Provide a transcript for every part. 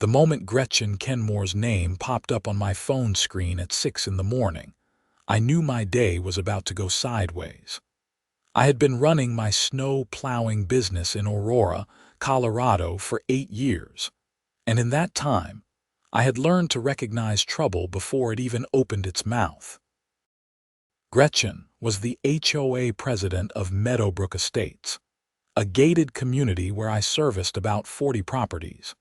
The moment Gretchen Kenmore's name popped up on my phone screen at 6 in the morning, I knew my day was about to go sideways. I had been running my snow plowing business in Aurora, Colorado for 8 years, and in that time, I had learned to recognize trouble before it even opened its mouth. Gretchen was the HOA president of Meadowbrook Estates, a gated community where I serviced about 40 properties,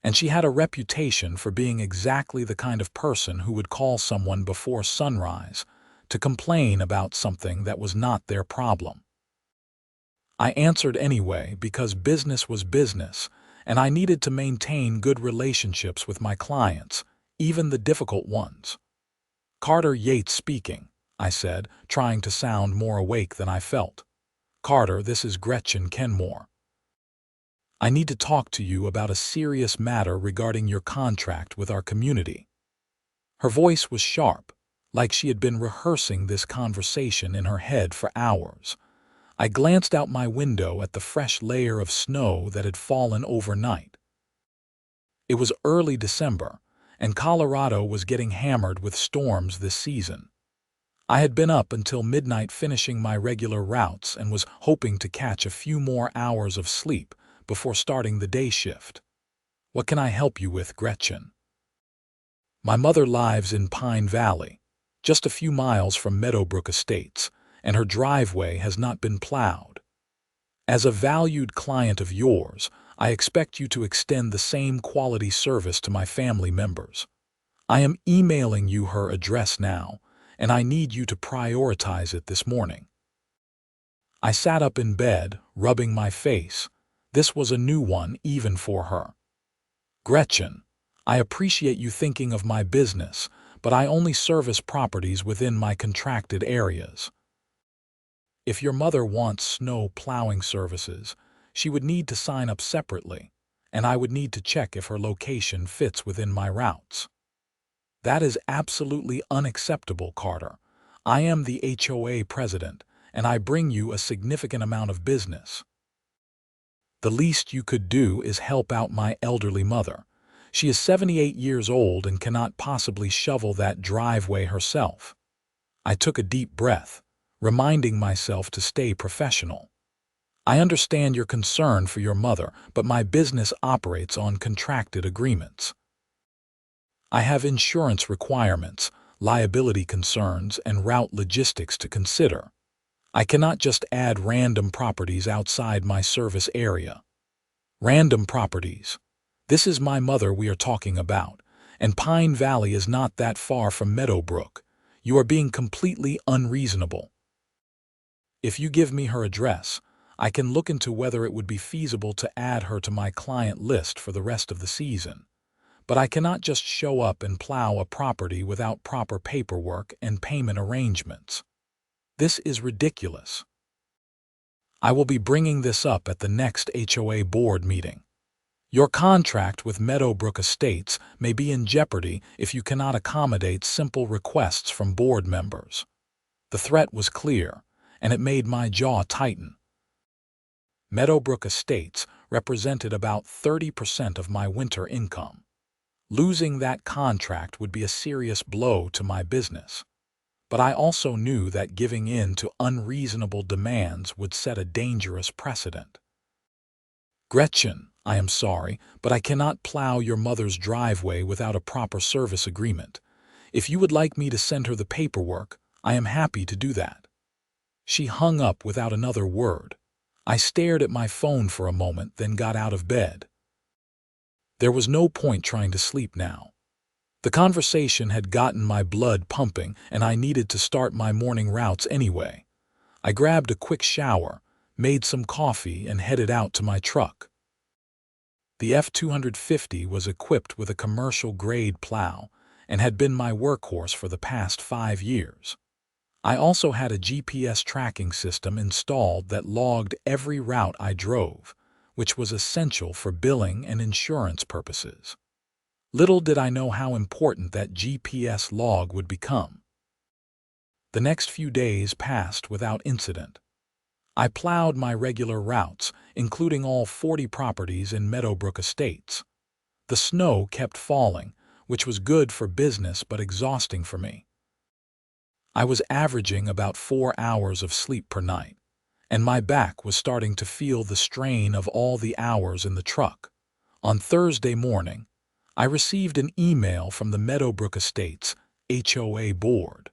and she had a reputation for being exactly the kind of person who would call someone before sunrise to complain about something that was not their problem. I answered anyway because business was business, and I needed to maintain good relationships with my clients, even the difficult ones. "Carter Yates speaking," I said, trying to sound more awake than I felt. "Carter, this is Gretchen Kenmore. I need to talk to you about a serious matter regarding your contract with our community." Her voice was sharp, like she had been rehearsing this conversation in her head for hours. I glanced out my window at the fresh layer of snow that had fallen overnight. It was early December, and Colorado was getting hammered with storms this season. I had been up until midnight finishing my regular routes and was hoping to catch a few more hours of sleep before starting the day shift. "What can I help you with, Gretchen?" "My mother lives in Pine Valley, just a few miles from Meadowbrook Estates, and her driveway has not been plowed. As a valued client of yours, I expect you to extend the same quality service to my family members. I am emailing you her address now, and I need you to prioritize it this morning." I sat up in bed, rubbing my face. This was a new one even for her. "Gretchen, I appreciate you thinking of my business, but I only service properties within my contracted areas. If your mother wants snow plowing services, she would need to sign up separately, and I would need to check if her location fits within my routes." "That is absolutely unacceptable, Carter. I am the HOA president, and I bring you a significant amount of business. The least you could do is help out my elderly mother. She is 78 years old and cannot possibly shovel that driveway herself." I took a deep breath, reminding myself to stay professional. "I understand your concern for your mother, but my business operates on contracted agreements. I have insurance requirements, liability concerns, and route logistics to consider. I cannot just add random properties outside my service area." "Random properties? This is my mother we are talking about, and Pine Valley is not that far from Meadowbrook. You are being completely unreasonable. If you give me her address, I can look into whether it would be feasible to add her to my client list for the rest of the season. But I cannot just show up and plow a property without proper paperwork and payment arrangements. This is ridiculous. I will be bringing this up at the next HOA board meeting. Your contract with Meadowbrook Estates may be in jeopardy if you cannot accommodate simple requests from board members." The threat was clear, and it made my jaw tighten. Meadowbrook Estates represented about 30% of my winter income. Losing that contract would be a serious blow to my business. But I also knew that giving in to unreasonable demands would set a dangerous precedent. "Gretchen, I am sorry, but I cannot plow your mother's driveway without a proper service agreement. If you would like me to send her the paperwork, I am happy to do that." She hung up without another word. I stared at my phone for a moment, then got out of bed. There was no point trying to sleep now. The conversation had gotten my blood pumping, and I needed to start my morning routes anyway. I grabbed a quick shower, made some coffee, and headed out to my truck. The F-250 was equipped with a commercial-grade plow and had been my workhorse for the past 5 years. I also had a GPS tracking system installed that logged every route I drove, which was essential for billing and insurance purposes. Little did I know how important that GPS log would become. The next few days passed without incident. I plowed my regular routes, including all 40 properties in Meadowbrook Estates. The snow kept falling, which was good for business but exhausting for me. I was averaging about 4 hours of sleep per night, and my back was starting to feel the strain of all the hours in the truck. On Thursday morning, I received an email from the Meadowbrook Estates HOA board.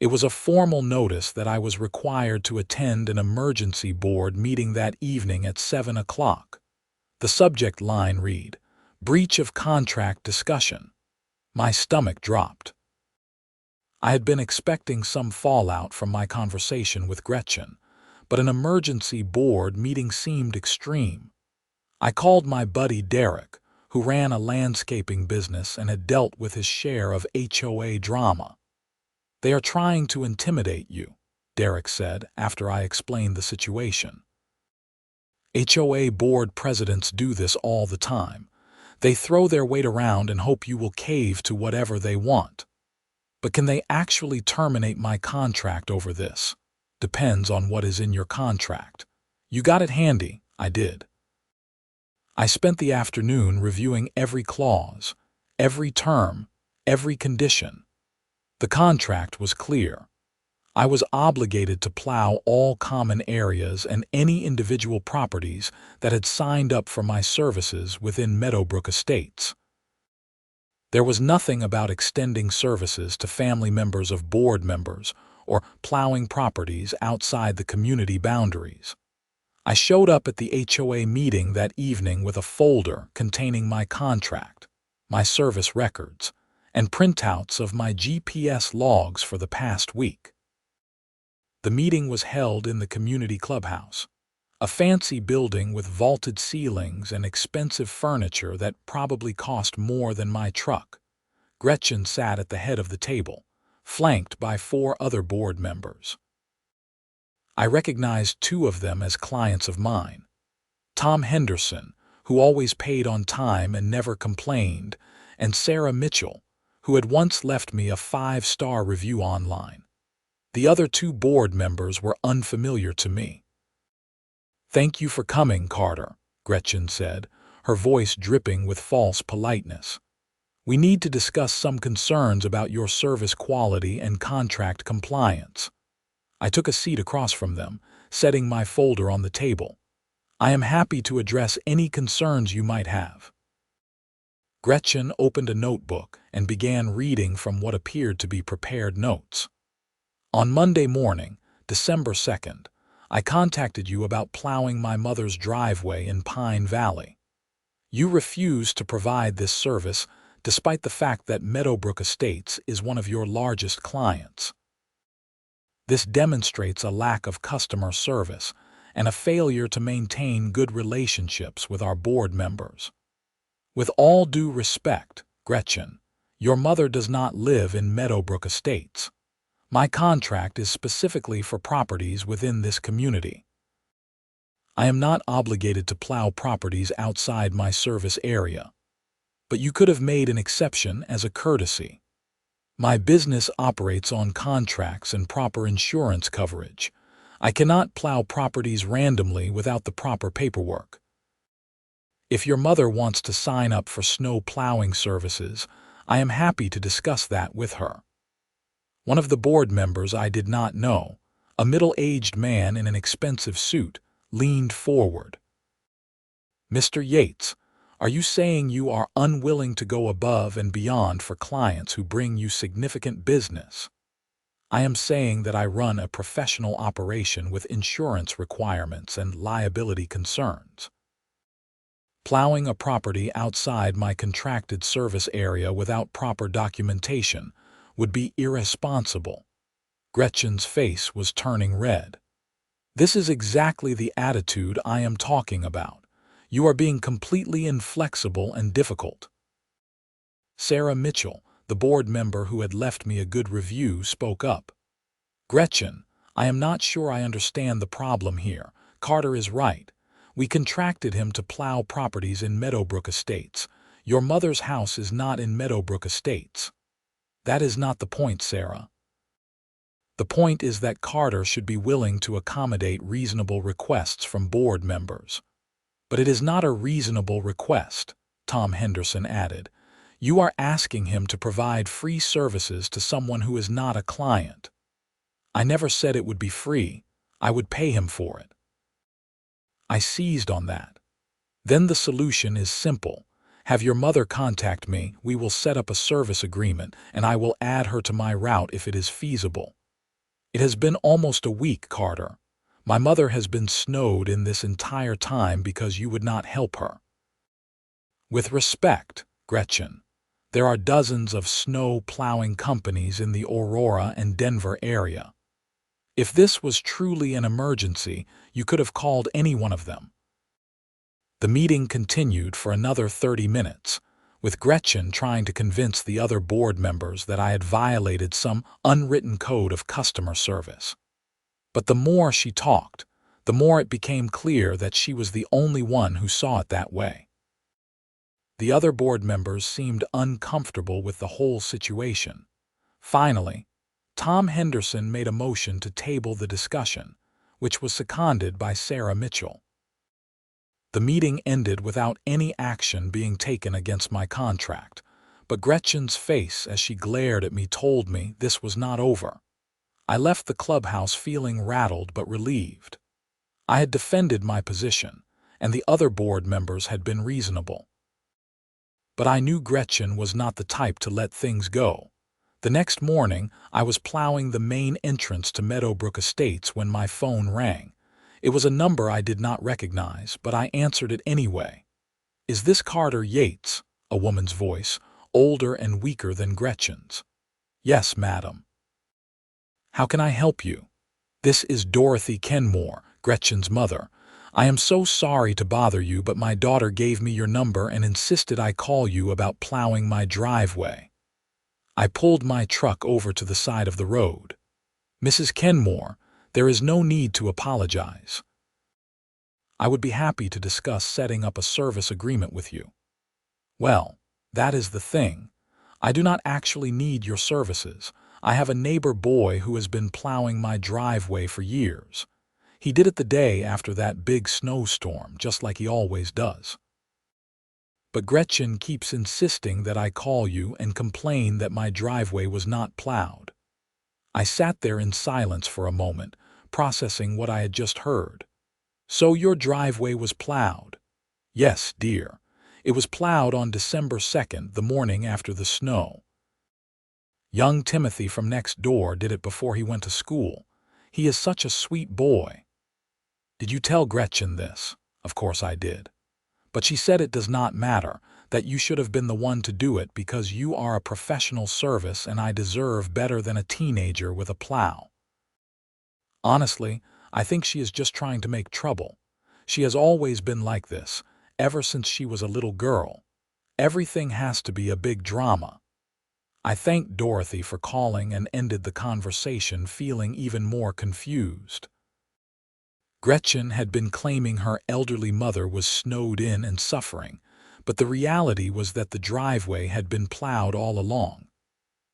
It was a formal notice that I was required to attend an emergency board meeting that evening at 7 o'clock. The subject line read, "Breach of contract discussion." My stomach dropped. I had been expecting some fallout from my conversation with Gretchen, but an emergency board meeting seemed extreme. I called my buddy Derek, who ran a landscaping business and had dealt with his share of HOA drama. "They are trying to intimidate you," Derek said after I explained the situation. "HOA board presidents do this all the time. They throw their weight around and hope you will cave to whatever they want. But can they actually terminate my contract over this? Depends on what is in your contract." "You got it handy." I did. I spent the afternoon reviewing every clause, every term, every condition. The contract was clear. I was obligated to plow all common areas and any individual properties that had signed up for my services within Meadowbrook Estates. There was nothing about extending services to family members of board members or plowing properties outside the community boundaries. I showed up at the HOA meeting that evening with a folder containing my contract, my service records, and printouts of my GPS logs for the past week. The meeting was held in the community clubhouse, a fancy building with vaulted ceilings and expensive furniture that probably cost more than my truck. Gretchen sat at the head of the table, flanked by 4 other board members. I recognized 2 of them as clients of mine. Tom Henderson, who always paid on time and never complained, and Sarah Mitchell, who had once left me a 5-star review online. The other 2 board members were unfamiliar to me. "Thank you for coming, Carter," Gretchen said, her voice dripping with false politeness. "We need to discuss some concerns about your service quality and contract compliance." I took a seat across from them, setting my folder on the table. "I am happy to address any concerns you might have." Gretchen opened a notebook and began reading from what appeared to be prepared notes. "On Monday morning, December 2nd, I contacted you about plowing my mother's driveway in Pine Valley. You refused to provide this service despite the fact that Meadowbrook Estates is one of your largest clients. This demonstrates a lack of customer service and a failure to maintain good relationships with our board members. With all due respect, Gretchen, your mother does not live in Meadowbrook Estates. My contract is specifically for properties within this community. I am not obligated to plow properties outside my service area, but you could have made an exception as a courtesy. My business operates on contracts and proper insurance coverage. I cannot plow properties randomly without the proper paperwork. If your mother wants to sign up for snow plowing services, I am happy to discuss that with her." One of the board members I did not know, a middle-aged man in an expensive suit, leaned forward. "Mr. Yates, are you saying you are unwilling to go above and beyond for clients who bring you significant business?" "I am saying that I run a professional operation with insurance requirements and liability concerns. Plowing a property outside my contracted service area without proper documentation would be irresponsible." Gretchen's face was turning red. "This is exactly the attitude I am talking about. You are being completely inflexible and difficult." Sarah Mitchell, the board member who had left me a good review, spoke up. "Gretchen, I am not sure I understand the problem here. Carter is right. We contracted him to plow properties in Meadowbrook Estates. Your mother's house is not in Meadowbrook Estates." "That is not the point, Sarah. The point is that Carter should be willing to accommodate reasonable requests from board members. But it is not a reasonable request," Tom Henderson added. "You are asking him to provide free services to someone who is not a client." "I never said it would be free. I would pay him for it." I seized on that. "Then the solution is simple. Have your mother contact me, we will set up a service agreement, and I will add her to my route if it is feasible." "It has been almost a week, Carter. My mother has been snowed in this entire time because you would not help her." "With respect, Gretchen, there are dozens of snow plowing companies in the Aurora and Denver area. If this was truly an emergency, you could have called any one of them." The meeting continued for another 30 minutes, with Gretchen trying to convince the other board members that I had violated some unwritten code of customer service. But the more she talked, the more it became clear that she was the only one who saw it that way. The other board members seemed uncomfortable with the whole situation. Finally, Tom Henderson made a motion to table the discussion, which was seconded by Sarah Mitchell. The meeting ended without any action being taken against my contract, but Gretchen's face as she glared at me told me this was not over. I left the clubhouse feeling rattled but relieved. I had defended my position, and the other board members had been reasonable. But I knew Gretchen was not the type to let things go. The next morning, I was plowing the main entrance to Meadowbrook Estates when my phone rang. It was a number I did not recognize, but I answered it anyway. "Is this Carter Yates?" A woman's voice, older and weaker than Gretchen's. "Yes, madam." "How can I help you?" "This is Dorothy Kenmore, Gretchen's mother. I am so sorry to bother you, but my daughter gave me your number and insisted I call you about plowing my driveway." I pulled my truck over to the side of the road. "Mrs. Kenmore, there is no need to apologize. I would be happy to discuss setting up a service agreement with you." "Well, that is the thing. I do not actually need your services. I have a neighbor boy who has been plowing my driveway for years. He did it the day after that big snowstorm, just like he always does. But Gretchen keeps insisting that I call you and complain that my driveway was not plowed." I sat there in silence for a moment, processing what I had just heard. "So your driveway was plowed?" "Yes, dear. It was plowed on December 2nd, the morning after the snow. Young Timothy from next door did it before he went to school. He is such a sweet boy." "Did you tell Gretchen this?" "Of course I did. But she said it does not matter, that you should have been the one to do it because you are a professional service and I deserve better than a teenager with a plow." "Honestly, I think she is just trying to make trouble. She has always been like this, ever since she was a little girl. Everything has to be a big drama." I thanked Dorothy for calling and ended the conversation feeling even more confused. Gretchen had been claiming her elderly mother was snowed in and suffering, but the reality was that the driveway had been plowed all along.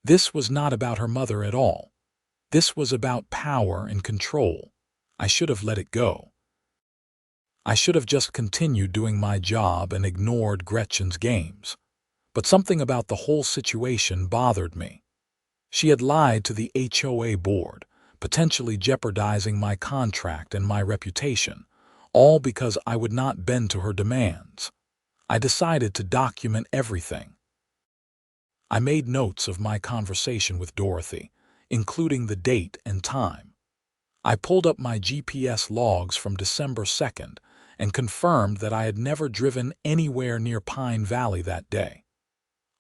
This was not about her mother at all. This was about power and control. I should have let it go. I should have just continued doing my job and ignored Gretchen's games. But something about the whole situation bothered me. She had lied to the HOA board, potentially jeopardizing my contract and my reputation, all because I would not bend to her demands. I decided to document everything. I made notes of my conversation with Dorothy, including the date and time. I pulled up my GPS logs from December 2nd and confirmed that I had never driven anywhere near Pine Valley that day.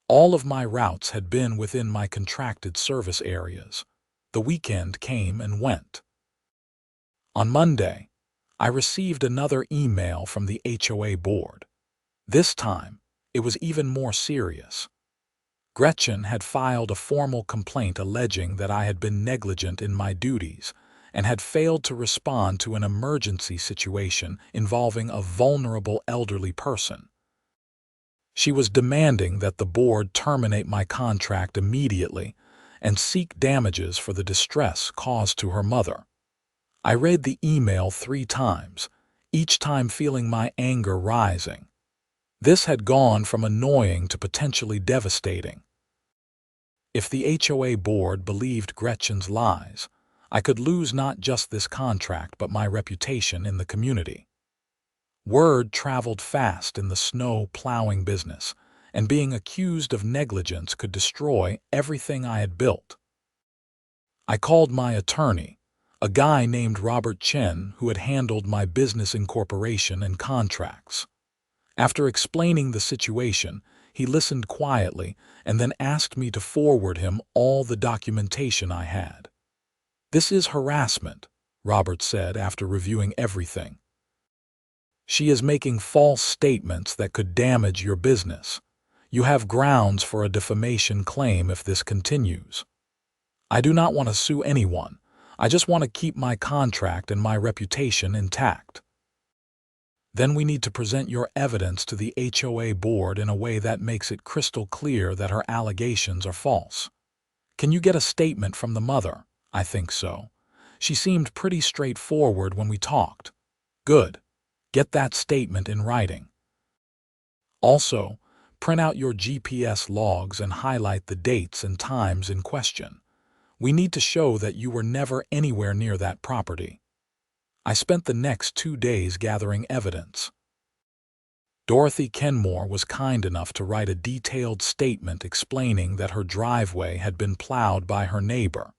All of my routes had been within my contracted service areas. The weekend came and went. On Monday, I received another email from the HOA board. This time, it was even more serious. Gretchen had filed a formal complaint alleging that I had been negligent in my duties and had failed to respond to an emergency situation involving a vulnerable elderly person. She was demanding that the board terminate my contract immediately and seek damages for the distress caused to her mother. I read the email 3 times, each time feeling my anger rising. This had gone from annoying to potentially devastating. If the HOA board believed Gretchen's lies, I could lose not just this contract but my reputation in the community. Word traveled fast in the snow plowing business, and being accused of negligence could destroy everything I had built. I called my attorney, a guy named Robert Chen who had handled my business incorporation and contracts. After explaining the situation, he listened quietly and then asked me to forward him all the documentation I had. "This is harassment," Robert said after reviewing everything. "She is making false statements that could damage your business. You have grounds for a defamation claim if this continues. I do not want to sue anyone. I just want to keep my contract and my reputation intact." "Then we need to present your evidence to the HOA board in a way that makes it crystal clear that her allegations are false. Can you get a statement from the mother?" "I think so. She seemed pretty straightforward when we talked." "Good. Get that statement in writing. Also, print out your GPS logs and highlight the dates and times in question. We need to show that you were never anywhere near that property." I spent the next 2 days gathering evidence. Dorothy Kenmore was kind enough to write a detailed statement explaining that her driveway had been plowed by her neighbor,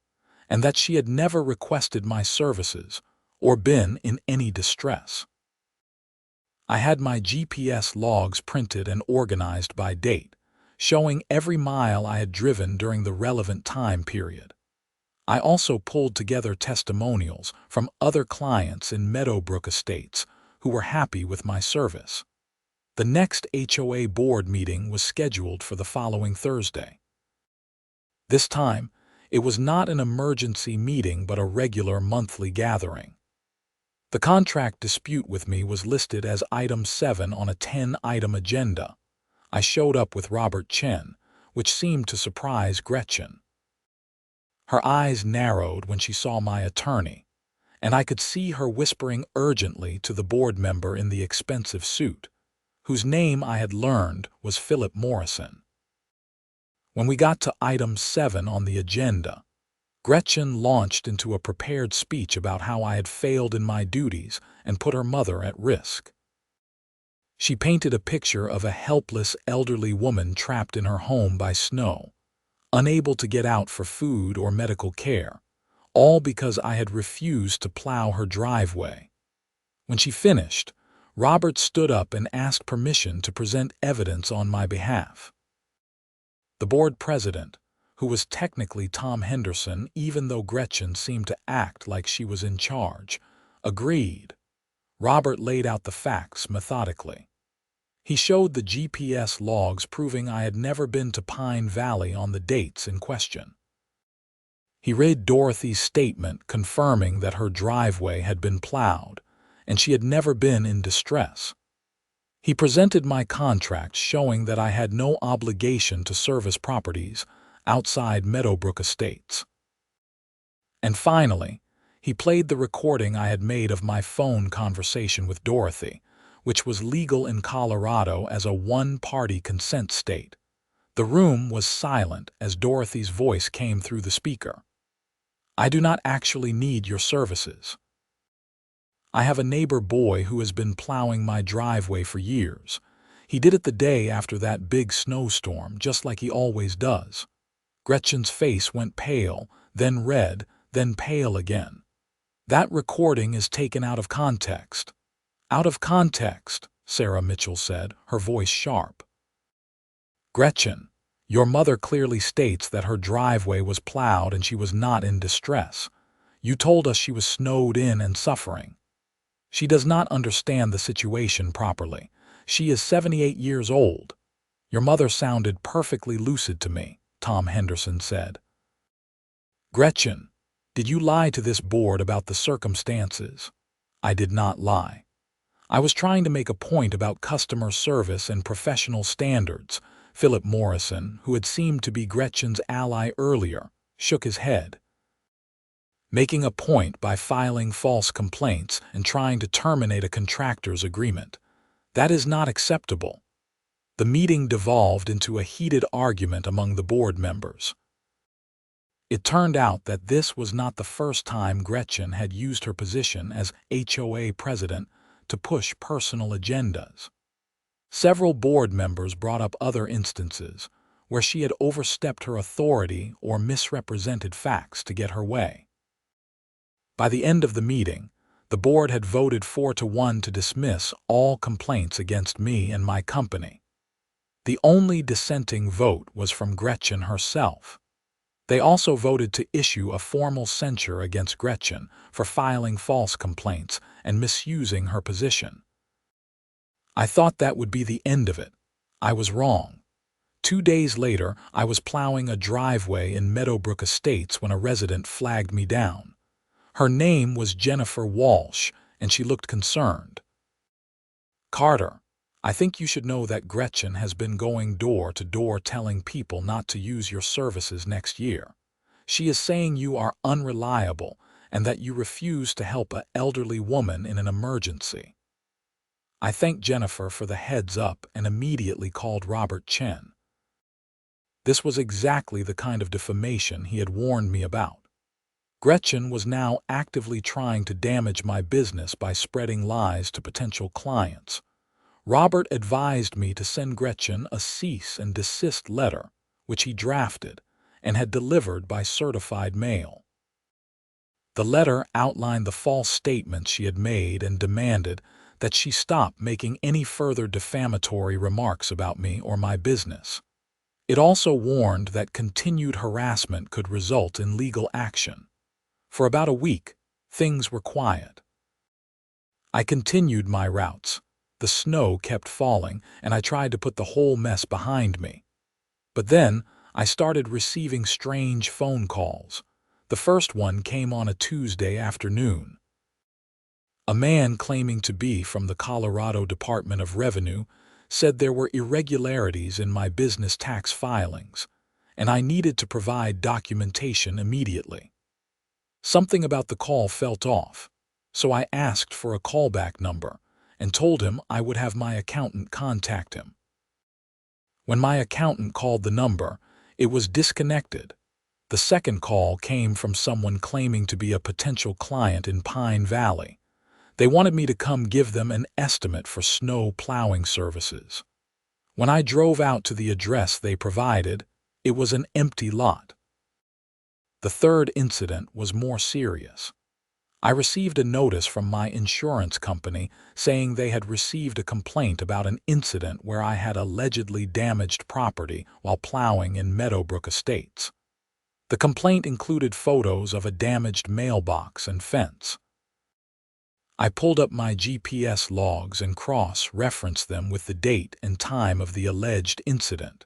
and that she had never requested my services or been in any distress. I had my GPS logs printed and organized by date, showing every mile I had driven during the relevant time period. I also pulled together testimonials from other clients in Meadowbrook Estates who were happy with my service. The next HOA board meeting was scheduled for the following Thursday. This time, it was not an emergency meeting but a regular monthly gathering. The contract dispute with me was listed as item 7 on a 10-item agenda. I showed up with Robert Chen, which seemed to surprise Gretchen. Her eyes narrowed when she saw my attorney, and I could see her whispering urgently to the board member in the expensive suit, whose name I had learned was Philip Morrison. When we got to item 7 on the agenda, Gretchen launched into a prepared speech about how I had failed in my duties and put her mother at risk. She painted a picture of a helpless elderly woman trapped in her home by snow, unable to get out for food or medical care, all because I had refused to plow her driveway. When she finished, Robert stood up and asked permission to present evidence on my behalf. The board president, who was technically Tom Henderson even though Gretchen seemed to act like she was in charge, agreed. Robert laid out the facts methodically. He showed the GPS logs proving I had never been to Pine Valley on the dates in question. He read Dorothy's statement confirming that her driveway had been plowed and she had never been in distress. He presented my contract showing that I had no obligation to service properties outside Meadowbrook Estates. And finally, he played the recording I had made of my phone conversation with Dorothy, which was legal in Colorado as a one-party consent state. The room was silent as Dorothy's voice came through the speaker. "I do not actually need your services. I have a neighbor boy who has been plowing my driveway for years. He did it the day after that big snowstorm, just like he always does." Gretchen's face went pale, then red, then pale again. "That recording is taken out of context." "Out of context," Sarah Mitchell said, her voice sharp. "Gretchen, your mother clearly states that her driveway was plowed and she was not in distress. You told us she was snowed in and suffering. She does not understand the situation properly. She is 78 years old. Your mother sounded perfectly lucid to me," Tom Henderson said. "Gretchen, did you lie to this board about the circumstances?" "I did not lie. I was trying to make a point about customer service and professional standards." Philip Morrison, who had seemed to be Gretchen's ally earlier, shook his head. "Making a point by filing false complaints and trying to terminate a contractor's agreement. That is not acceptable. The meeting devolved into a heated argument among the board members. It turned out that this was not the first time Gretchen had used her position as HOA president to push personal agendas. Several board members brought up other instances where she had overstepped her authority or misrepresented facts to get her way. By the end of the meeting, the board had voted 4-1 to dismiss all complaints against me and my company. The only dissenting vote was from Gretchen herself. They also voted to issue a formal censure against Gretchen for filing false complaints and misusing her position. I thought that would be the end of it. I was wrong. 2 days later, I was plowing a driveway in Meadowbrook Estates when a resident flagged me down. Her name was Jennifer Walsh, and she looked concerned. "Carter, I think you should know that Gretchen has been going door to door telling people not to use your services next year. She is saying you are unreliable and that you refuse to help an elderly woman in an emergency." I thanked Jennifer for the heads up and immediately called Robert Chen. This was exactly the kind of defamation he had warned me about. Gretchen was now actively trying to damage my business by spreading lies to potential clients. Robert advised me to send Gretchen a cease and desist letter, which he drafted and had delivered by certified mail. The letter outlined the false statements she had made and demanded that she stop making any further defamatory remarks about me or my business. It also warned that continued harassment could result in legal action. For about a week, things were quiet. I continued my routes. The snow kept falling, and I tried to put the whole mess behind me. But then, I started receiving strange phone calls. The first one came on a Tuesday afternoon. A man claiming to be from the Colorado Department of Revenue said there were irregularities in my business tax filings, and I needed to provide documentation immediately. Something about the call felt off, so I asked for a callback number and told him I would have my accountant contact him. When my accountant called the number, it was disconnected. The second call came from someone claiming to be a potential client in Pine Valley. They wanted me to come give them an estimate for snow plowing services. When I drove out to the address they provided, it was an empty lot. The third incident was more serious. I received a notice from my insurance company saying they had received a complaint about an incident where I had allegedly damaged property while plowing in Meadowbrook Estates. The complaint included photos of a damaged mailbox and fence. I pulled up my GPS logs and cross-referenced them with the date and time of the alleged incident.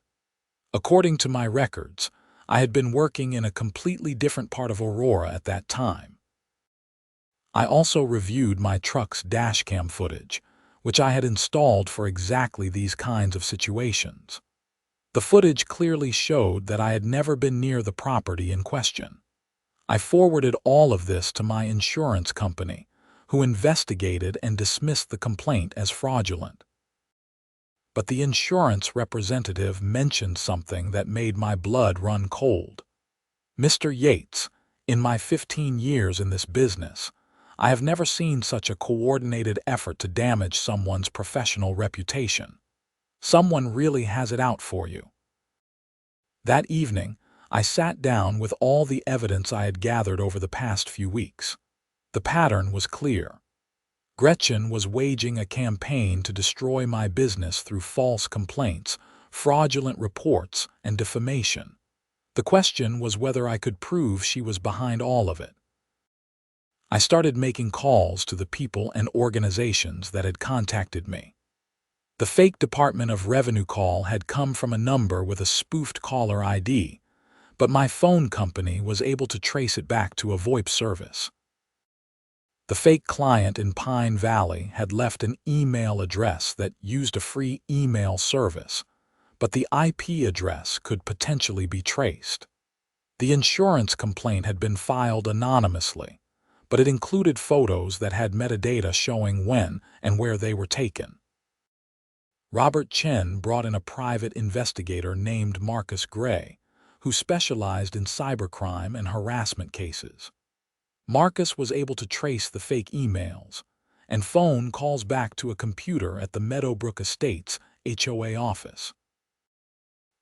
According to my records, I had been working in a completely different part of Aurora at that time. I also reviewed my truck's dashcam footage, which I had installed for exactly these kinds of situations. The footage clearly showed that I had never been near the property in question. I forwarded all of this to my insurance company, who investigated and dismissed the complaint as fraudulent. But the insurance representative mentioned something that made my blood run cold. "Mr. Yates, in my 15 years in this business, I have never seen such a coordinated effort to damage someone's professional reputation. Someone really has it out for you." That evening, I sat down with all the evidence I had gathered over the past few weeks. The pattern was clear. Gretchen was waging a campaign to destroy my business through false complaints, fraudulent reports, and defamation. The question was whether I could prove she was behind all of it. I started making calls to the people and organizations that had contacted me. The fake Department of Revenue call had come from a number with a spoofed caller ID, but my phone company was able to trace it back to a VoIP service. The fake client in Pine Valley had left an email address that used a free email service, but the IP address could potentially be traced. The insurance complaint had been filed anonymously, but it included photos that had metadata showing when and where they were taken. Robert Chen brought in a private investigator named Marcus Gray, who specialized in cybercrime and harassment cases. Marcus was able to trace the fake emails and phone calls back to a computer at the Meadowbrook Estates HOA office.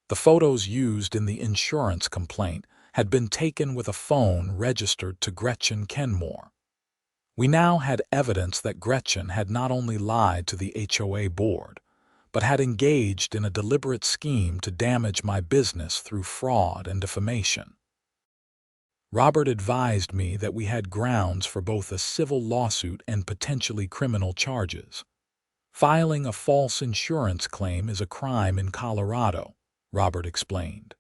The photos used in the insurance complaint had been taken with a phone registered to Gretchen Kenmore. We now had evidence that Gretchen had not only lied to the HOA board, but had engaged in a deliberate scheme to damage my business through fraud and defamation. Robert advised me that we had grounds for both a civil lawsuit and potentially criminal charges. Filing a false insurance claim is a crime in Colorado, Robert explained.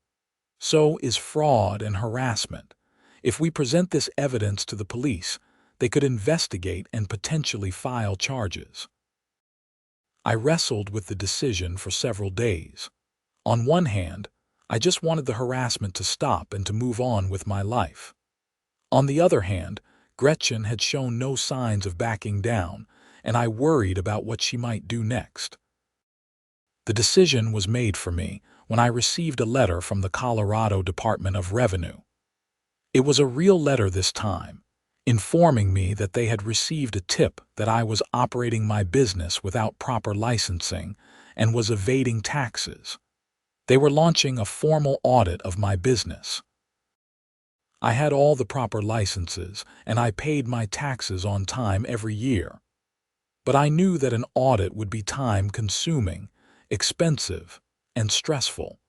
So is fraud and harassment. If we present this evidence to the police, they could investigate and potentially file charges. I wrestled with the decision for several days. On one hand, I just wanted the harassment to stop and to move on with my life. On the other hand, Gretchen had shown no signs of backing down, and I worried about what she might do next. The decision was made for me when I received a letter from the Colorado Department of Revenue. It was a real letter this time, informing me that they had received a tip that I was operating my business without proper licensing and was evading taxes. They were launching a formal audit of my business. I had all the proper licenses, and I paid my taxes on time every year. But I knew that an audit would be time-consuming, expensive, and stressful.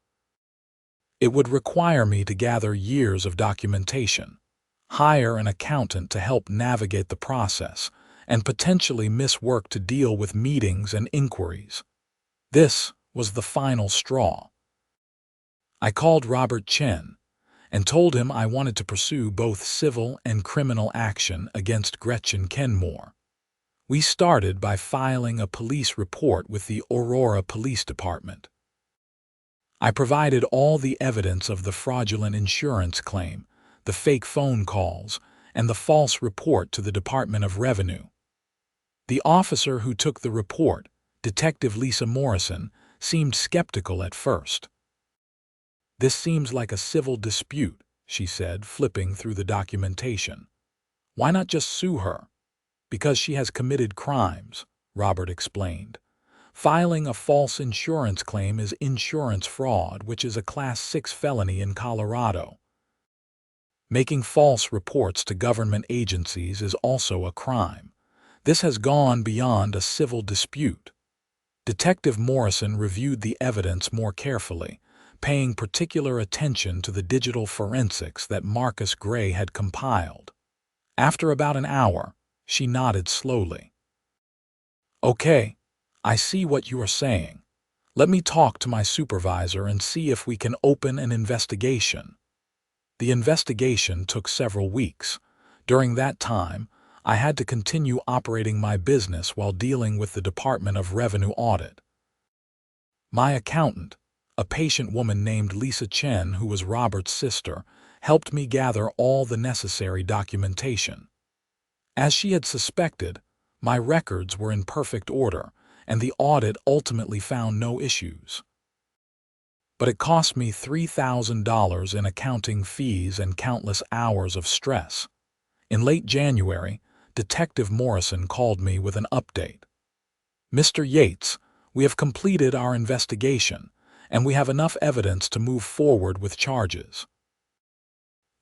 It would require me to gather years of documentation, hire an accountant to help navigate the process, and potentially miss work to deal with meetings and inquiries. This was the final straw. I called Robert Chen and told him I wanted to pursue both civil and criminal action against Gretchen Kenmore. We started by filing a police report with the Aurora Police Department. I provided all the evidence of the fraudulent insurance claim, the fake phone calls, and the false report to the Department of Revenue. The officer who took the report, Detective Lisa Morrison, seemed skeptical at first. "This seems like a civil dispute," she said, flipping through the documentation. "Why not just sue her?" "Because she has committed crimes," Robert explained. "Filing a false insurance claim is insurance fraud, which is a Class 6 felony in Colorado. Making false reports to government agencies is also a crime. This has gone beyond a civil dispute." Detective Morrison reviewed the evidence more carefully, paying particular attention to the digital forensics that Marcus Gray had compiled. After about an hour, she nodded slowly. "Okay, I see what you are saying. Let me talk to my supervisor and see if we can open an investigation." The investigation took several weeks. During that time, I had to continue operating my business while dealing with the Department of Revenue audit. My accountant, a patient woman named Lisa Chen, who was Robert's sister, helped me gather all the necessary documentation. As she had suspected, my records were in perfect order, and the audit ultimately found no issues. But it cost me $3,000 in accounting fees and countless hours of stress. In late January, Detective Morrison called me with an update. "Mr. Yates, we have completed our investigation, and we have enough evidence to move forward with charges.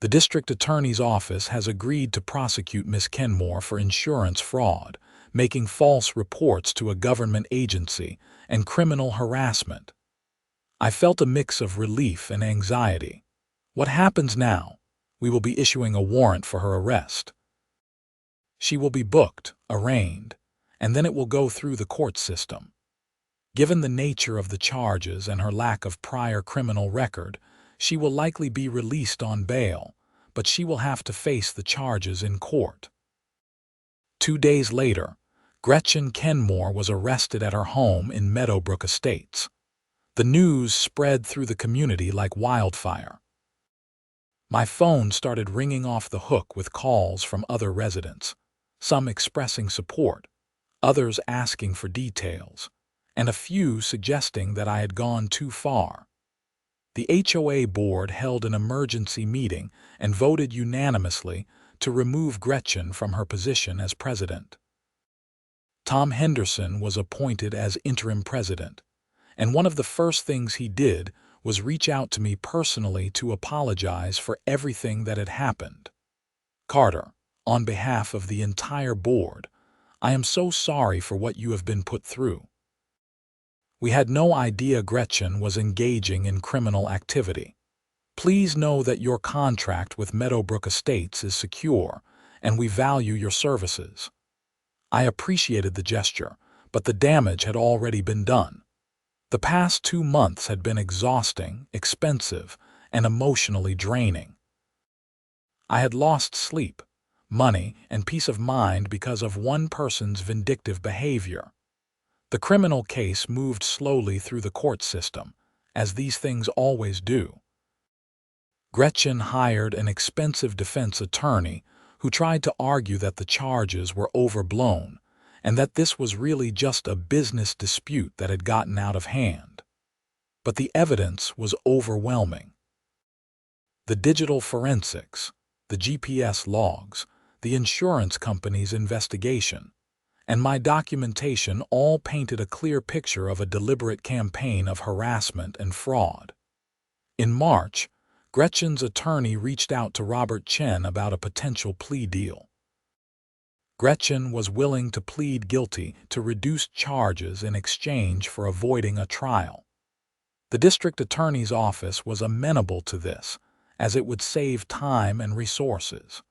The district attorney's office has agreed to prosecute Ms. Kenmore for insurance fraud, making false reports to a government agency, and criminal harassment." I felt a mix of relief and anxiety. What happens now? We will be issuing a warrant for her arrest. She will be booked, arraigned, and then it will go through the court system. Given the nature of the charges and her lack of prior criminal record, she will likely be released on bail, but she will have to face the charges in court. 2 days later, Gretchen Kenmore was arrested at her home in Meadowbrook Estates. The news spread through the community like wildfire. My phone started ringing off the hook with calls from other residents, some expressing support, others asking for details, and a few suggesting that I had gone too far. The HOA board held an emergency meeting and voted unanimously to remove Gretchen from her position as president. Tom Henderson was appointed as interim president, and one of the first things he did was reach out to me personally to apologize for everything that had happened. "Carter, on behalf of the entire board, I am so sorry for what you have been put through. We had no idea Gretchen was engaging in criminal activity. Please know that your contract with Meadowbrook Estates is secure, and we value your services." I appreciated the gesture, but the damage had already been done. The past 2 months had been exhausting, expensive, and emotionally draining. I had lost sleep, money, and peace of mind because of one person's vindictive behavior. The criminal case moved slowly through the court system, as these things always do. Gretchen hired an expensive defense attorney who tried to argue that the charges were overblown and that this was really just a business dispute that had gotten out of hand. But the evidence was overwhelming. The digital forensics, the GPS logs, the insurance company's investigation, and my documentation all painted a clear picture of a deliberate campaign of harassment and fraud. In March, Gretchen's attorney reached out to Robert Chen about a potential plea deal. Gretchen was willing to plead guilty to reduced charges in exchange for avoiding a trial. The district attorney's office was amenable to this, as it would save time and resources.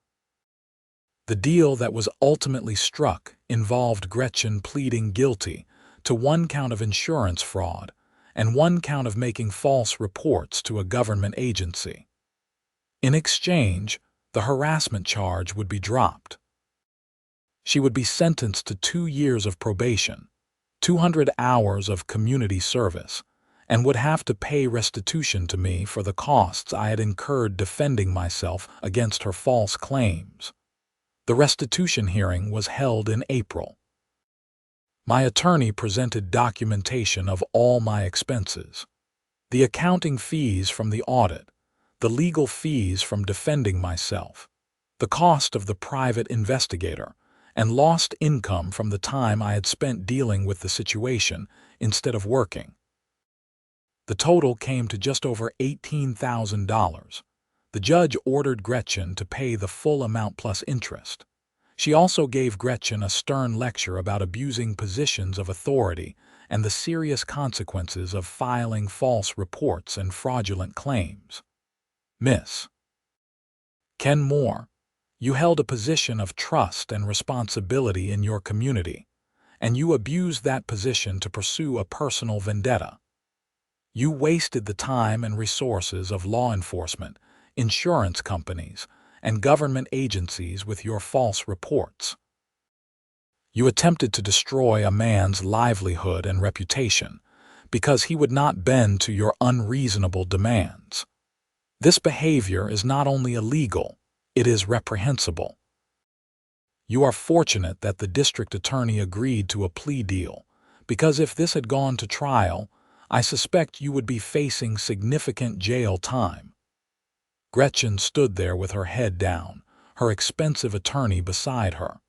The deal that was ultimately struck involved Gretchen pleading guilty to 1 count of insurance fraud and 1 count of making false reports to a government agency. In exchange, the harassment charge would be dropped. She would be sentenced to 2 years of probation, 200 hours of community service, and would have to pay restitution to me for the costs I had incurred defending myself against her false claims. The restitution hearing was held in April. My attorney presented documentation of all my expenses: the accounting fees from the audit, the legal fees from defending myself, the cost of the private investigator, and lost income from the time I had spent dealing with the situation instead of working. The total came to just over $18,000. The judge ordered Gretchen to pay the full amount plus interest. She also gave Gretchen a stern lecture about abusing positions of authority and the serious consequences of filing false reports and fraudulent claims. "Miss Kenmore, you held a position of trust and responsibility in your community, and you abused that position to pursue a personal vendetta. You wasted the time and resources of law enforcement, insurance companies, and government agencies with your false reports. You attempted to destroy a man's livelihood and reputation because he would not bend to your unreasonable demands. This behavior is not only illegal, it is reprehensible. You are fortunate that the district attorney agreed to a plea deal, because if this had gone to trial, I suspect you would be facing significant jail time." Gretchen stood there with her head down, her expensive attorney beside her.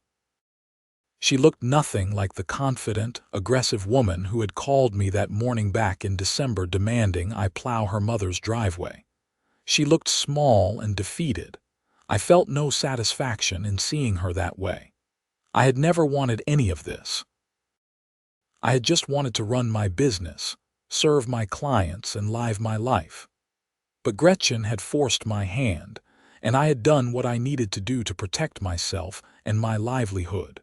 She looked nothing like the confident, aggressive woman who had called me that morning back in December demanding I plow her mother's driveway. She looked small and defeated. I felt no satisfaction in seeing her that way. I had never wanted any of this. I had just wanted to run my business, serve my clients, and live my life. But Gretchen had forced my hand, and I had done what I needed to do to protect myself and my livelihood.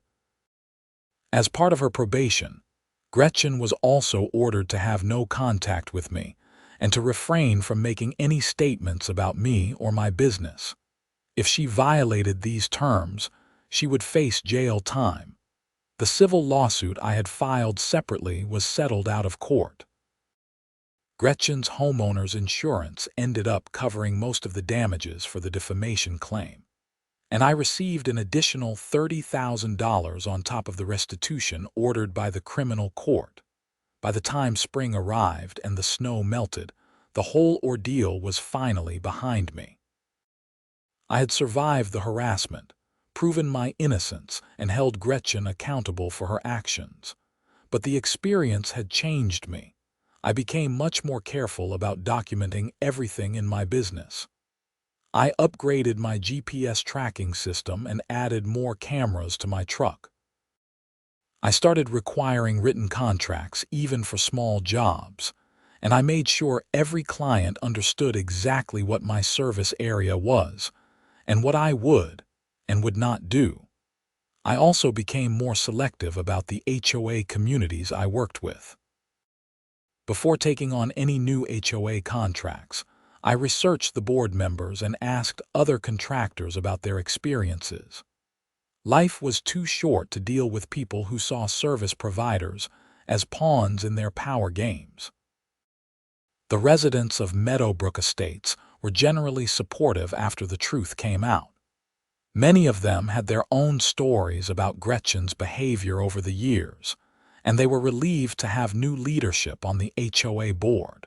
As part of her probation, Gretchen was also ordered to have no contact with me and to refrain from making any statements about me or my business. If she violated these terms, she would face jail time. The civil lawsuit I had filed separately was settled out of court. Gretchen's homeowner's insurance ended up covering most of the damages for the defamation claim, and I received an additional $30,000 on top of the restitution ordered by the criminal court. By the time spring arrived and the snow melted, the whole ordeal was finally behind me. I had survived the harassment, proven my innocence, and held Gretchen accountable for her actions. But the experience had changed me. I became much more careful about documenting everything in my business. I upgraded my GPS tracking system and added more cameras to my truck. I started requiring written contracts even for small jobs, and I made sure every client understood exactly what my service area was and what I would and would not do. I also became more selective about the HOA communities I worked with. Before taking on any new HOA contracts, I researched the board members and asked other contractors about their experiences. Life was too short to deal with people who saw service providers as pawns in their power games. The residents of Meadowbrook Estates were generally supportive after the truth came out. Many of them had their own stories about Gretchen's behavior over the years, and they were relieved to have new leadership on the HOA board.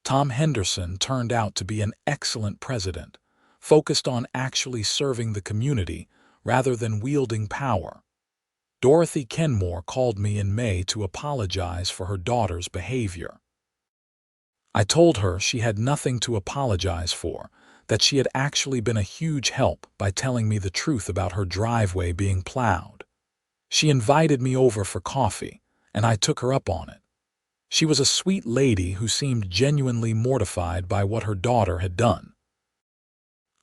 Tom Henderson turned out to be an excellent president, focused on actually serving the community rather than wielding power. Dorothy Kenmore called me in May to apologize for her daughter's behavior. I told her she had nothing to apologize for, that she had actually been a huge help by telling me the truth about her driveway being plowed. She invited me over for coffee, and I took her up on it. She was a sweet lady who seemed genuinely mortified by what her daughter had done.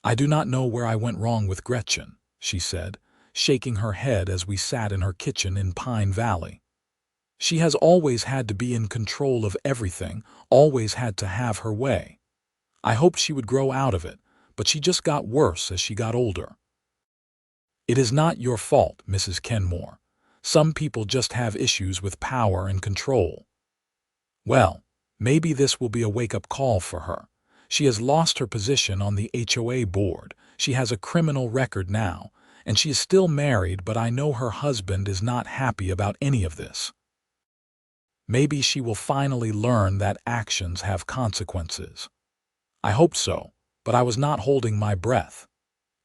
"I do not know where I went wrong with Gretchen," she said, shaking her head as we sat in her kitchen in Pine Valley. "She has always had to be in control of everything, always had to have her way. I hoped she would grow out of it, but she just got worse as she got older." "It is not your fault, Mrs. Kenmore. Some people just have issues with power and control." "Well, maybe this will be a wake-up call for her. She has lost her position on the HOA board, she has a criminal record now, and she is still married, but I know her husband is not happy about any of this. Maybe she will finally learn that actions have consequences." I hoped so, but I was not holding my breath.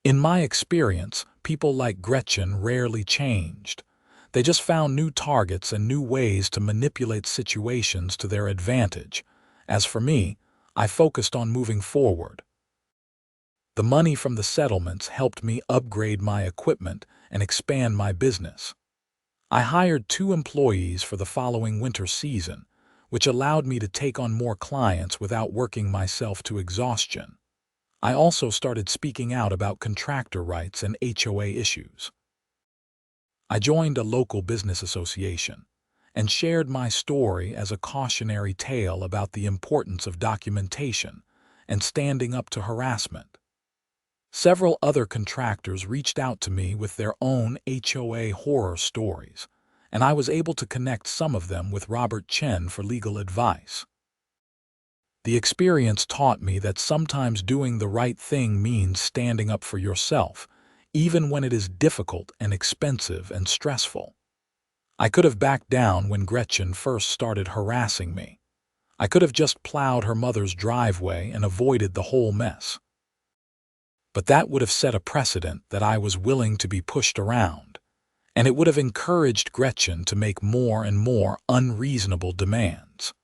In my experience, people like Gretchen rarely changed. They just found new targets and new ways to manipulate situations to their advantage. As for me, I focused on moving forward. The money from the settlements helped me upgrade my equipment and expand my business. I hired 2 employees for the following winter season, which allowed me to take on more clients without working myself to exhaustion. I also started speaking out about contractor rights and HOA issues. I joined a local business association and shared my story as a cautionary tale about the importance of documentation and standing up to harassment. Several other contractors reached out to me with their own HOA horror stories, and I was able to connect some of them with Robert Chen for legal advice. The experience taught me that sometimes doing the right thing means standing up for yourself, even when it is difficult and expensive and stressful. I could have backed down when Gretchen first started harassing me. I could have just plowed her mother's driveway and avoided the whole mess. But that would have set a precedent that I was willing to be pushed around, and it would have encouraged Gretchen to make more and more unreasonable demands.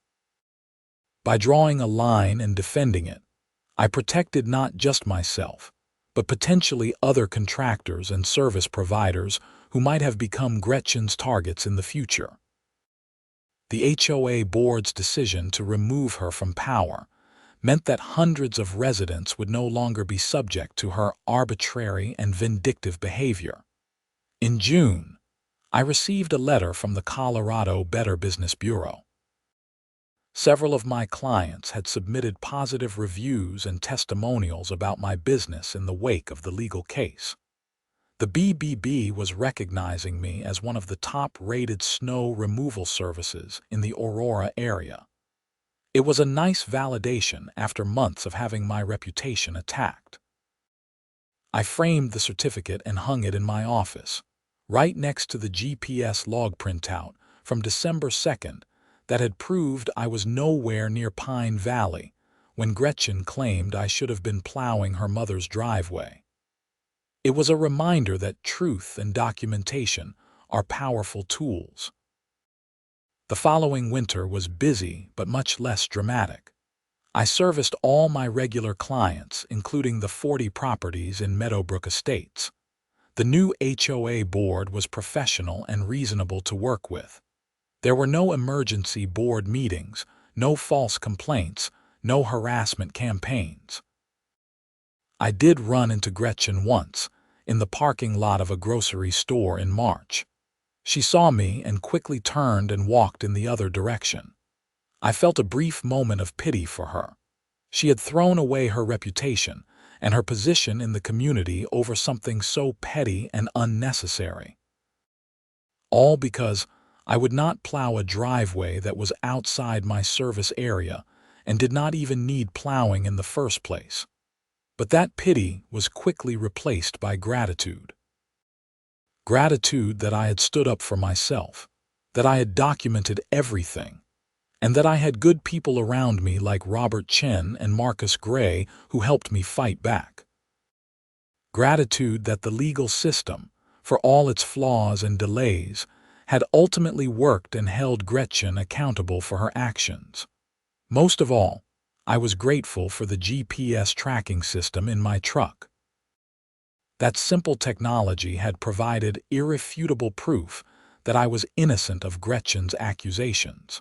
By drawing a line and defending it, I protected not just myself, but potentially other contractors and service providers who might have become Gretchen's targets in the future. The HOA board's decision to remove her from power meant that hundreds of residents would no longer be subject to her arbitrary and vindictive behavior. In June, I received a letter from the Colorado Better Business Bureau. Several of my clients had submitted positive reviews and testimonials about my business in the wake of the legal case. The BBB was recognizing me as one of the top-rated snow removal services in the Aurora area. It was a nice validation after months of having my reputation attacked. I framed the certificate and hung it in my office, right next to the GPS log printout from December 2nd that had proved I was nowhere near Pine Valley when Gretchen claimed I should have been plowing her mother's driveway. It was a reminder that truth and documentation are powerful tools. The following winter was busy but much less dramatic. I serviced all my regular clients, including the 40 properties in Meadowbrook Estates. The new HOA board was professional and reasonable to work with. There were no emergency board meetings, no false complaints, no harassment campaigns. I did run into Gretchen once, in the parking lot of a grocery store in March. She saw me and quickly turned and walked in the other direction. I felt a brief moment of pity for her. She had thrown away her reputation and her position in the community over something so petty and unnecessary. All because I would not plow a driveway that was outside my service area and did not even need plowing in the first place. But that pity was quickly replaced by gratitude. Gratitude that I had stood up for myself, that I had documented everything, and that I had good people around me like Robert Chen and Marcus Gray who helped me fight back. Gratitude that the legal system, for all its flaws and delays, had ultimately worked and held Gretchen accountable for her actions. Most of all, I was grateful for the GPS tracking system in my truck. That simple technology had provided irrefutable proof that I was innocent of Gretchen's accusations.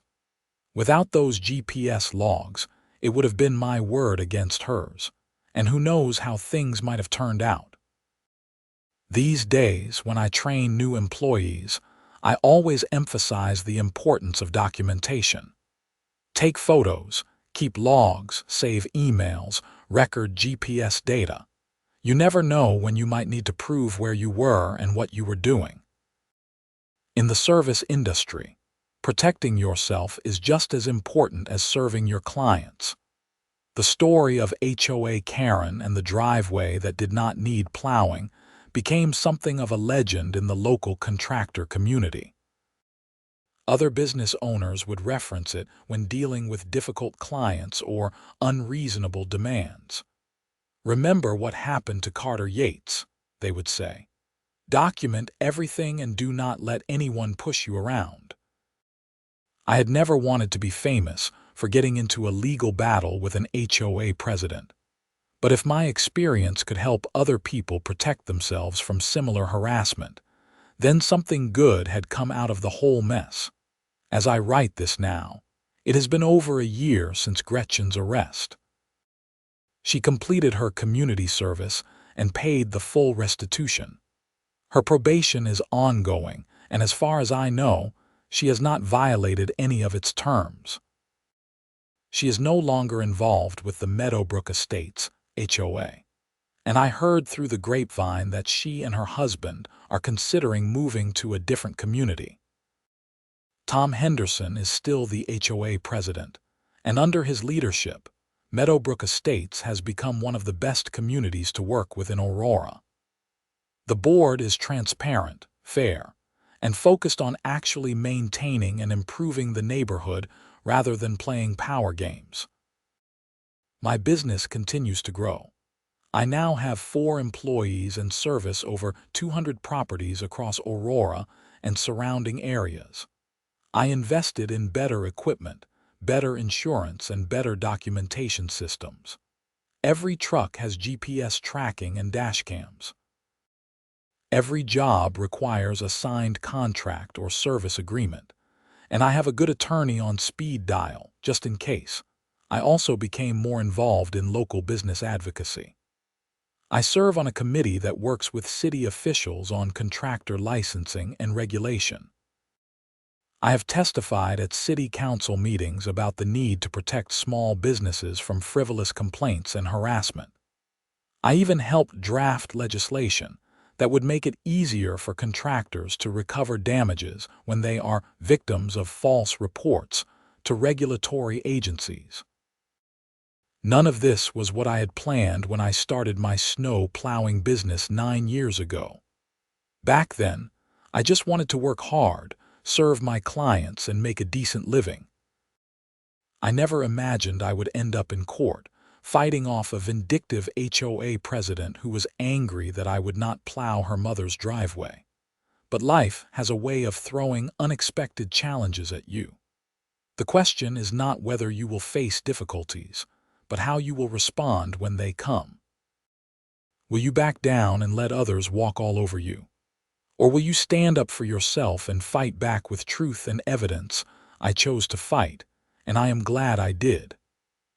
Without those GPS logs, it would have been my word against hers, and who knows how things might have turned out. These days, when I train new employees, I always emphasize the importance of documentation. Take photos, keep logs, save emails, record GPS data. You never know when you might need to prove where you were and what you were doing. In the service industry, protecting yourself is just as important as serving your clients. The story of HOA Karen and the driveway that did not need plowing became something of a legend in the local contractor community. Other business owners would reference it when dealing with difficult clients or unreasonable demands. "Remember what happened to Carter Yates," they would say. "Document everything and do not let anyone push you around." I had never wanted to be famous for getting into a legal battle with an HOA president. But if my experience could help other people protect themselves from similar harassment, then something good had come out of the whole mess. As I write this now, it has been over a year since Gretchen's arrest. She completed her community service and paid the full restitution. Her probation is ongoing, and as far as I know, she has not violated any of its terms. She is no longer involved with the Meadowbrook Estates, HOA, and I heard through the grapevine that she and her husband are considering moving to a different community. Tom Henderson is still the HOA president, and under his leadership, Meadowbrook Estates has become one of the best communities to work with in Aurora. The board is transparent, fair, and focused on actually maintaining and improving the neighborhood rather than playing power games. My business continues to grow. I now have 4 employees and service over 200 properties across Aurora and surrounding areas. I invested in better equipment, better insurance, and better documentation systems. Every truck has GPS tracking and dash cams. Every job requires a signed contract or service agreement, and I have a good attorney on speed dial, just in case. I also became more involved in local business advocacy. I serve on a committee that works with city officials on contractor licensing and regulation. I have testified at city council meetings about the need to protect small businesses from frivolous complaints and harassment. I even helped draft legislation that would make it easier for contractors to recover damages when they are victims of false reports to regulatory agencies. None of this was what I had planned when I started my snow plowing business 9 years ago. Back then, I just wanted to work hard, serve my clients, and make a decent living. I never imagined I would end up in court, fighting off a vindictive HOA president who was angry that I would not plow her mother's driveway. But life has a way of throwing unexpected challenges at you. The question is not whether you will face difficulties, but how you will respond when they come. Will you back down and let others walk all over you? Or will you stand up for yourself and fight back with truth and evidence? I chose to fight, and I am glad I did.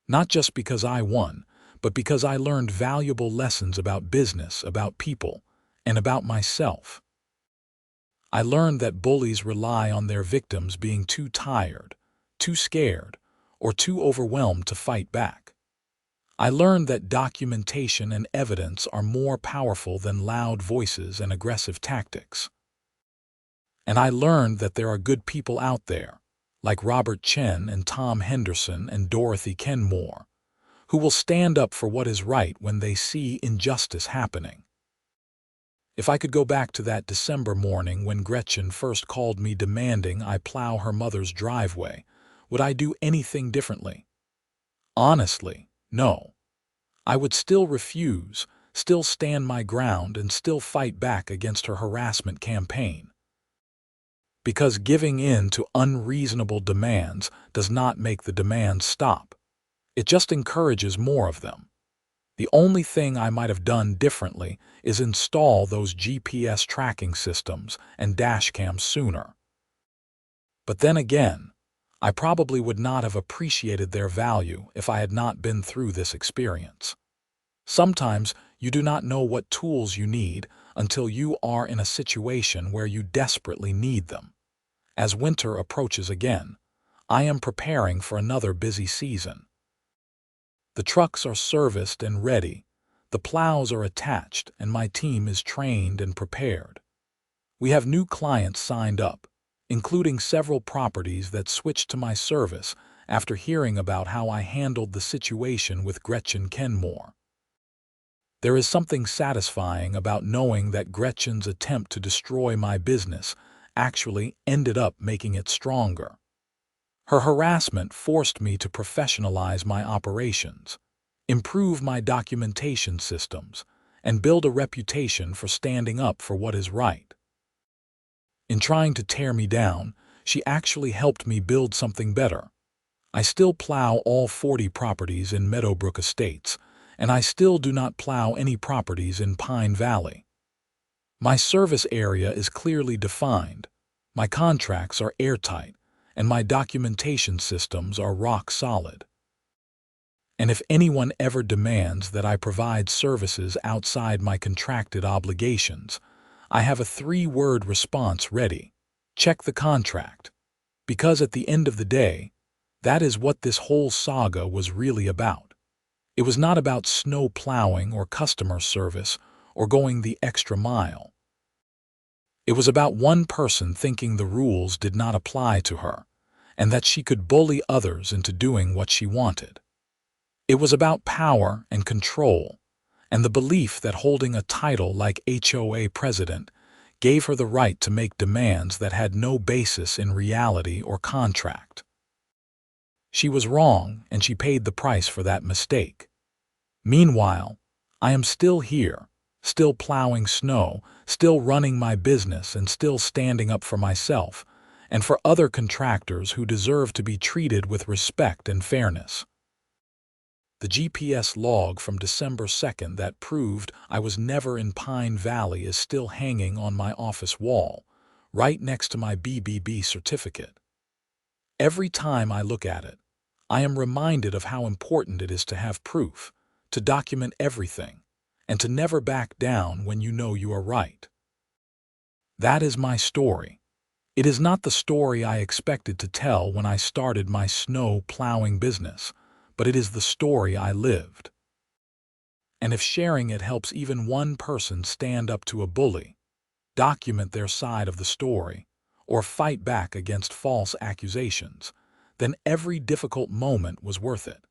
Not just because I won, but because I learned valuable lessons about business, about people, and about myself. I learned that bullies rely on their victims being too tired, too scared, or too overwhelmed to fight back. I learned that documentation and evidence are more powerful than loud voices and aggressive tactics. And I learned that there are good people out there, like Robert Chen and Tom Henderson and Dorothy Kenmore, who will stand up for what is right when they see injustice happening. If I could go back to that December morning when Gretchen first called me demanding I plow her mother's driveway, would I do anything differently? Honestly, no. I would still refuse, still stand my ground, and still fight back against her harassment campaign. Because giving in to unreasonable demands does not make the demands stop. It just encourages more of them. The only thing I might have done differently is install those GPS tracking systems and dashcams sooner. But then again, I probably would not have appreciated their value if I had not been through this experience. Sometimes you do not know what tools you need until you are in a situation where you desperately need them. As winter approaches again, I am preparing for another busy season. The trucks are serviced and ready, the plows are attached, and my team is trained and prepared. We have new clients signed up, including several properties that switched to my service after hearing about how I handled the situation with Gretchen Kenmore. There is something satisfying about knowing that Gretchen's attempt to destroy my business actually ended up making it stronger. Her harassment forced me to professionalize my operations, improve my documentation systems, and build a reputation for standing up for what is right. In trying to tear me down, she actually helped me build something better. I still plow all 40 properties in Meadowbrook Estates, and I still do not plow any properties in Pine Valley. My service area is clearly defined, my contracts are airtight, and my documentation systems are rock solid. And if anyone ever demands that I provide services outside my contracted obligations, I have a 3-word response ready: check the contract. Because at the end of the day, that is what this whole saga was really about. It was not about snow plowing or customer service or going the extra mile. It was about one person thinking the rules did not apply to her, and that she could bully others into doing what she wanted. It was about power and control, and the belief that holding a title like HOA president gave her the right to make demands that had no basis in reality or contract. She was wrong, and she paid the price for that mistake. Meanwhile, I am still here, still plowing snow, still running my business, and still standing up for myself and for other contractors who deserve to be treated with respect and fairness. The GPS log from December 2nd that proved I was never in Pine Valley is still hanging on my office wall, right next to my BBB certificate. Every time I look at it, I am reminded of how important it is to have proof, to document everything, and to never back down when you know you are right. That is my story. It is not the story I expected to tell when I started my snow plowing business, but it is the story I lived. And if sharing it helps even one person stand up to a bully, document their side of the story, or fight back against false accusations, then every difficult moment was worth it.